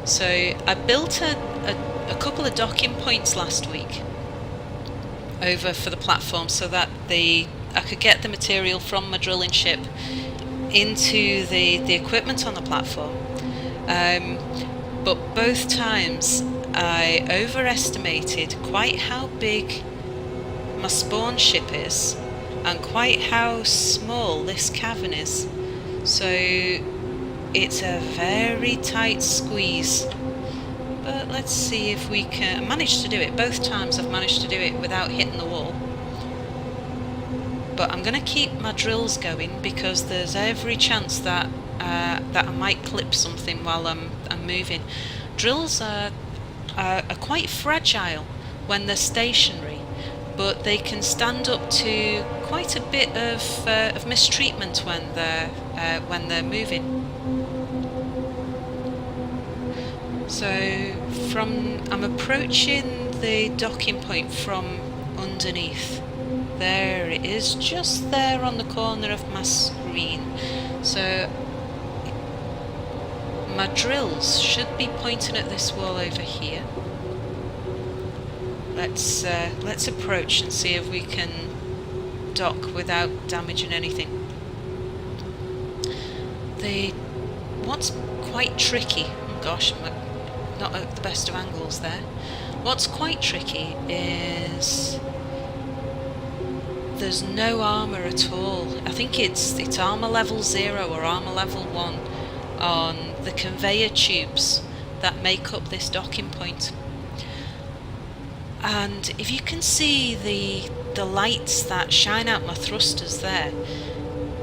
So I built a couple of docking points last week over for the platform so that I could get the material from my drilling ship into the equipment on the platform. But both times I overestimated quite how big my spawn ship is and quite how small this cavern is. So it's a very tight squeeze. But let's see if we can manage to do it. Both times I've managed to do it without hitting the wall. But I'm going to keep my drills going because there's every chance that I might clip something while I'm moving. Drills are quite fragile when they're stationary, but they can stand up to quite a bit of mistreatment when they're moving. So I'm approaching the docking point from underneath. There it is, just there on the corner of my screen. So my drills should be pointing at this wall over here. Let's approach and see if we can dock without damaging anything. What's quite tricky, oh gosh, I'm not at the best of angles there. What's quite tricky is there's no armour at all. I think it's armour level 0 or armour level 1 on the conveyor tubes that make up this docking point. And if you can see the lights that shine out my thrusters there,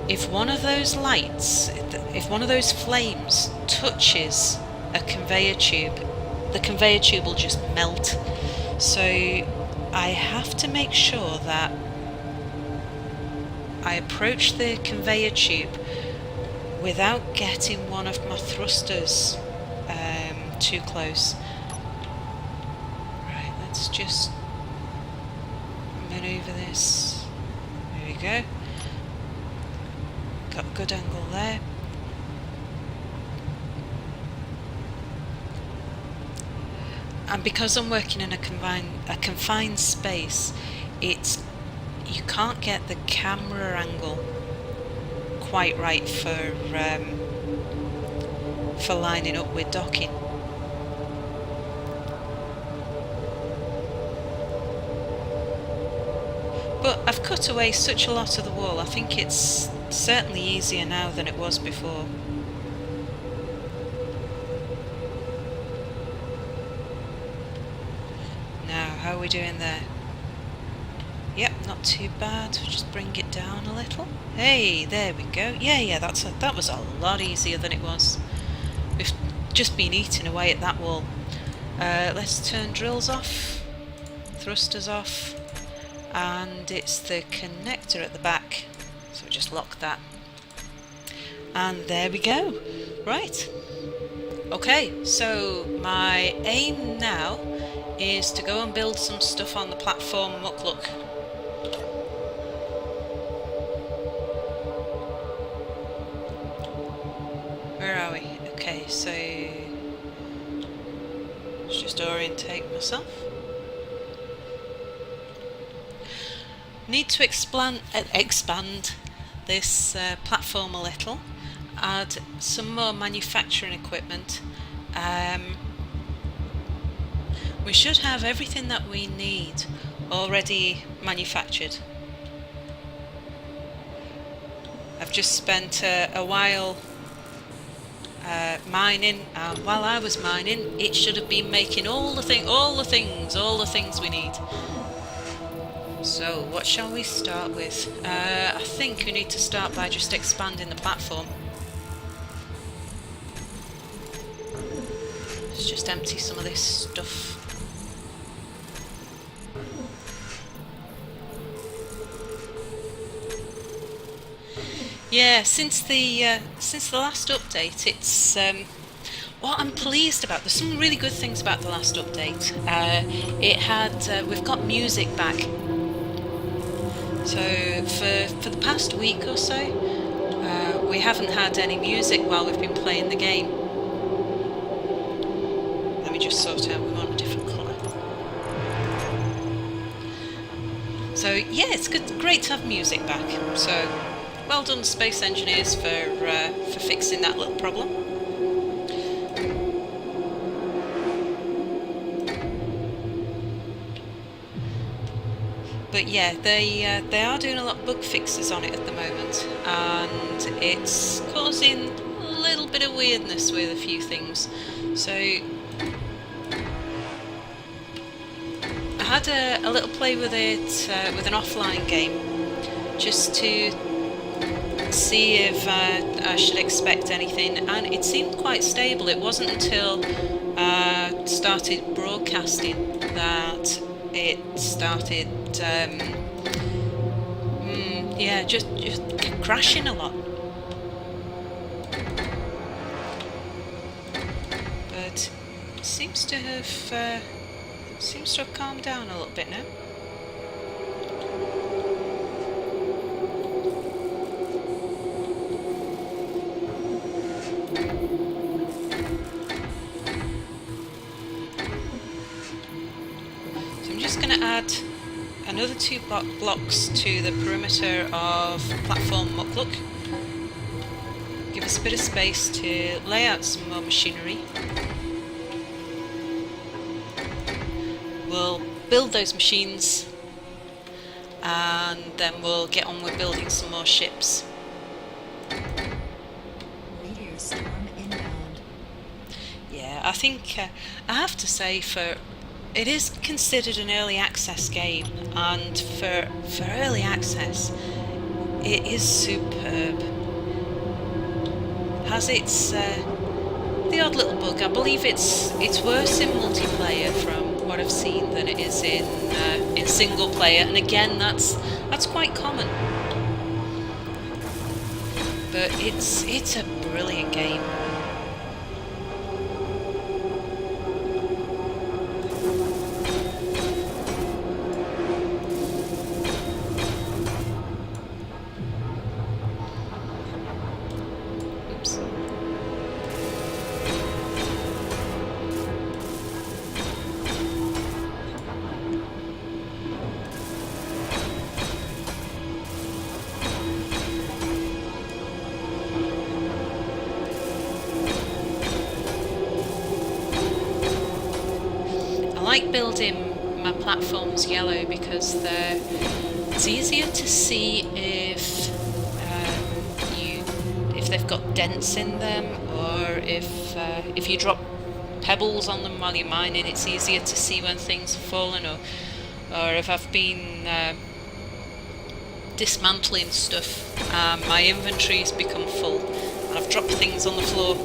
if one of those lights, if one of those flames touches a conveyor tube, the conveyor tube will just melt. So I have to make sure that I approach the conveyor tube without getting one of my thrusters too close. Right, let's just maneuver this. There we go. Got a good angle there. And because I'm working in a confined space, you can't get the camera angle quite right for lining up with docking. But I've cut away such a lot of the wall, I think it's certainly easier now than it was before. Now, how are we doing there? Yep, not too bad. Just bring it down a little. Hey, there we go. Yeah, that was a lot easier than it was. We've just been eating away at that wall. Let's turn drills off, thrusters off, and it's the connector at the back. So just lock that. And there we go. Right. Okay, so my aim now is to go and build some stuff on the Platform Muckluck. Where are we? Okay, so let's just orientate myself. Need to expand this platform a little, add some more manufacturing equipment. We should have everything that we need already manufactured. I've just spent a while mining, and while I was mining, it should have been making all the things we need. So what shall we start with? I think we need to start by just expanding the platform. Let's just empty some of this stuff. Yeah, since the last update, it's what I'm pleased about. There's some really good things about the last update. We've got music back. So for the past week or so, we haven't had any music while we've been playing the game. just sort out we want a different colour. So yeah, it's good, great to have music back. So well done, Space Engineers, for fixing that little problem. But yeah, they are doing a lot of bug fixes on it at the moment, and it's causing a little bit of weirdness with a few things. So I had a little play with it with an offline game, just to see if I should expect anything, and it seemed quite stable. It wasn't until I started broadcasting that it started yeah, just crashing a lot. But it seems to have calmed down a little bit now. So I'm just going to add another 2 blocks to the perimeter of Platform Muckluck. Give us a bit of space to lay out some more machinery. We'll build those machines, and then we'll get on with building some more ships. Meteor storm inbound. Yeah, I think I have to say, it is considered an early access game, and for early access, it is superb. Has its the odd little bug. I believe it's worse in multiplayer from what I've seen than it is in single player, and again that's quite common. But it's a brilliant game. I like building my platforms yellow because it's easier to see if they've got dents in them, or if you drop pebbles on them while you're mining, it's easier to see when things have fallen, or if I've been dismantling stuff, my inventory's become full and I've dropped things on the floor.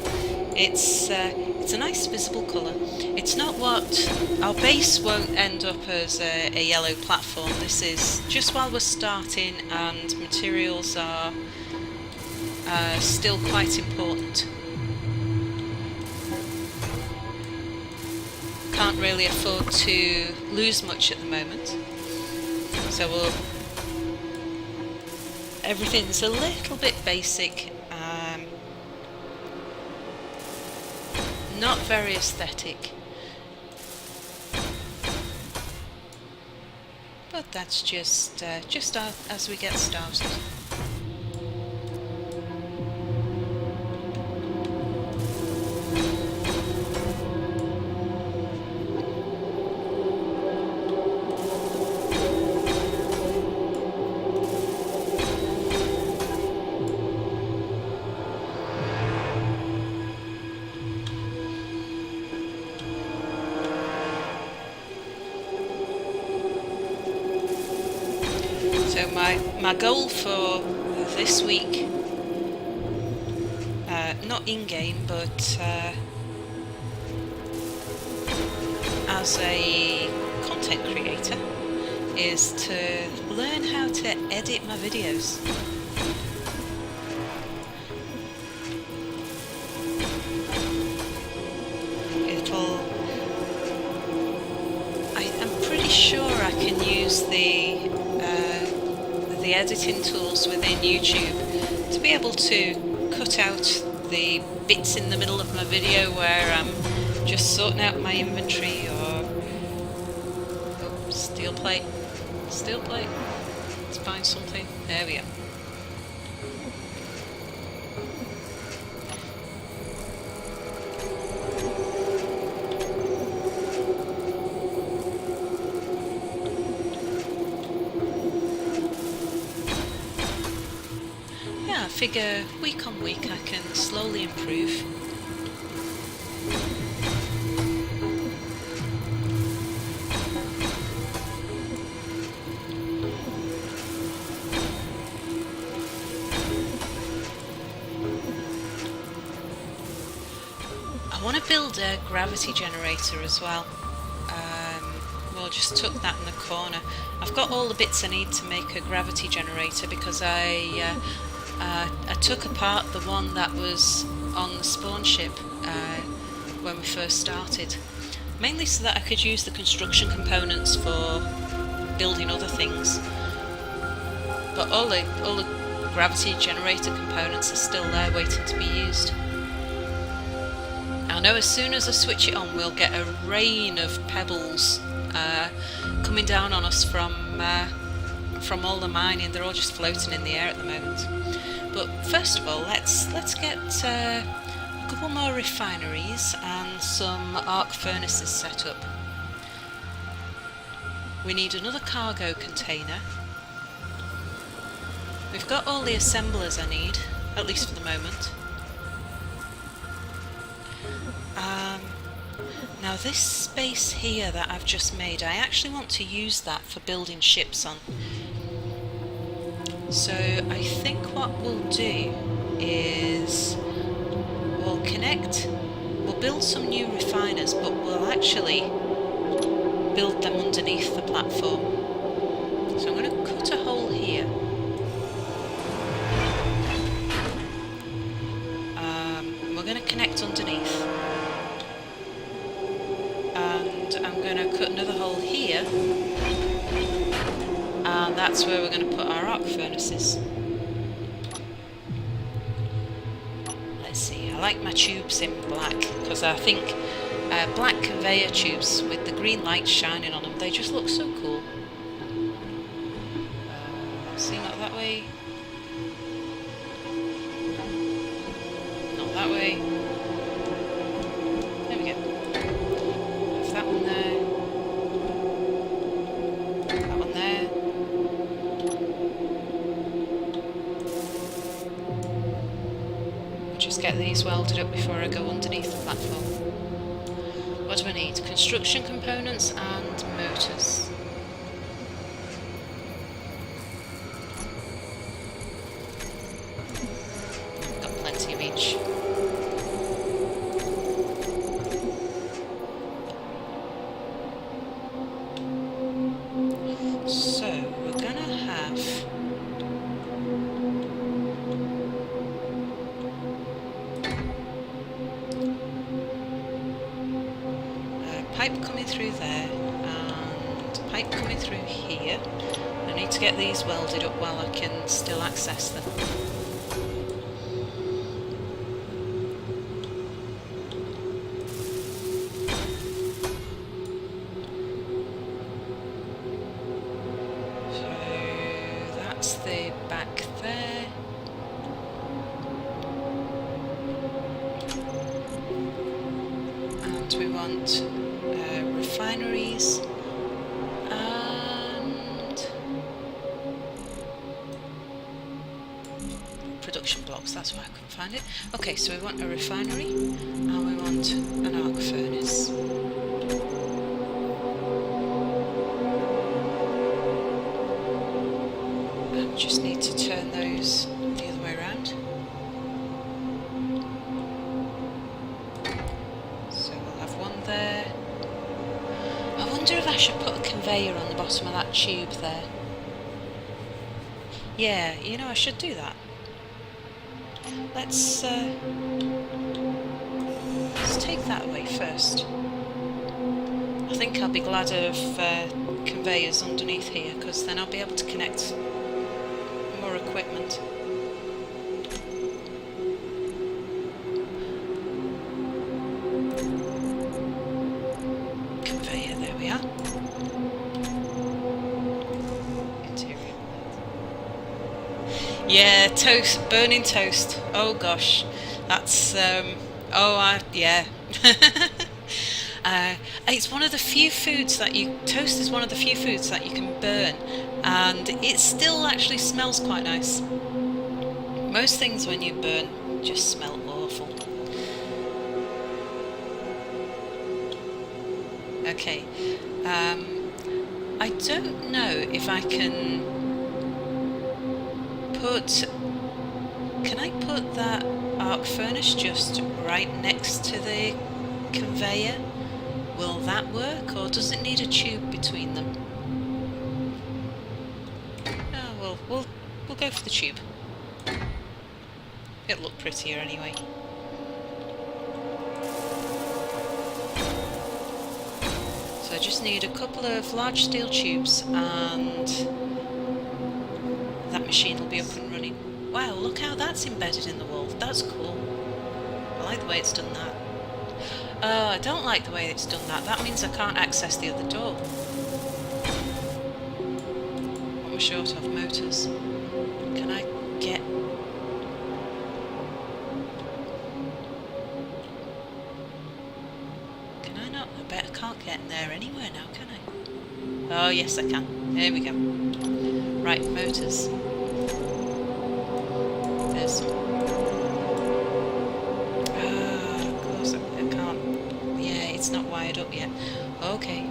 It's a nice visible colour. It's not what... Our base won't end up as a yellow platform. This is just while we're starting and materials are still quite important. Can't really afford to lose much at the moment. So everything's a little bit basic. Not very aesthetic, but that's just as we get started. So my goal for this week, not in-game, but as a content creator, is to learn how to edit my videos. I'm pretty sure I can use the editing tools within YouTube to be able to cut out the bits in the middle of my video where I'm just sorting out my inventory or... Oh, steel plate. Steel plate. Let's find something. There we go. Yeah, I figure week on week I can slowly improve. I want to build a gravity generator as well. We'll just tuck that in the corner. I've got all the bits I need to make a gravity generator because I took apart the one that was on the spawn ship when we first started, mainly so that I could use the construction components for building other things. But all the gravity generator components are still there waiting to be used. I know as soon as I switch it on we'll get a rain of pebbles coming down on us from all the mining. They're all just floating in the air at the moment. But first of all, let's get a couple more refineries and some arc furnaces set up. We need another cargo container. We've got all the assemblers I need, at least for the moment. Now this space here that I've just made, I actually want to use that for building ships on. So I think what we'll do is we'll build some new refiners, but we'll actually build them underneath the platform. So I'm going to cut a hole here. We're going to connect underneath. And I'm going to cut another hole here. And that's where we're going to put our arc furnaces. Let's see, I like my tubes in black because I think black conveyor tubes with the green lights shining on them, they just look so cool. See, not that way. Not that way. There we go. Have that one there. That one there. Just get these welded up before I go underneath the platform. What do I need? Construction components and motors. Got plenty of each. So we're gonna have pipe coming through there and pipe coming through here. I need to get these welded up while I can still access them. So that's the back there. And we want refineries and production blocks, that's why I couldn't find it. Okay, so we want a refinery and we want an arc furnace. And we just need to turn those the other way around. So we'll have one there. I wonder if I should put a conveyor on the bottom of that tube there. Yeah, you know, I should do that. Let's take that away first. I think I'll be glad of conveyors underneath here, because then I'll be able to connect more equipment. conveyor. There we are. Interior. Yeah, toast, burning toast. Oh gosh, that's yeah. It's one of the few foods that toast is one of the few foods that you can burn, and it still actually smells quite nice. Most things when you burn just smell awful. Okay, I don't know if I can I put that arc furnace just right next to the conveyor? Will that work, or does it need a tube between them? Oh, well, we'll go for the tube. It'll look prettier anyway. So I just need a couple of large steel tubes and that machine will be up and running. Wow, look how that's embedded in the wall. That's cool. I like the way it's done that. Oh, I don't like the way it's done that. That means I can't access the other door. What we're short of? Motors. Can I get... Can I not? I bet I can't get in there anywhere now, can I? Oh, yes I can. There we go. Right, motors. There's some. Of course I can't. Yeah, it's not wired up yet. Okay.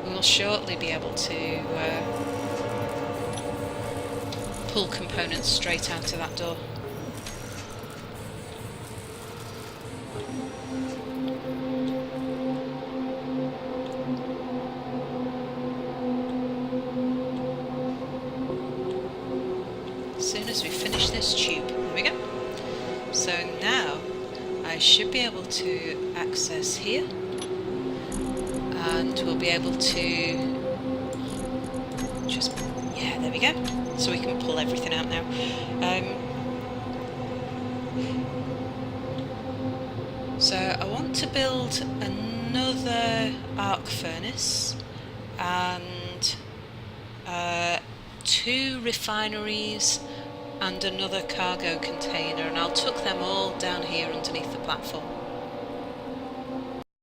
We'll shortly be able to pull components straight out of that door. As soon as we finish this tube, there we go. So now I should be able to access here, and we'll be able to just, yeah, there we go. So we can pull everything out now. So I want to build another arc furnace and 2 refineries and another cargo container, and I'll tuck them all down here underneath the platform.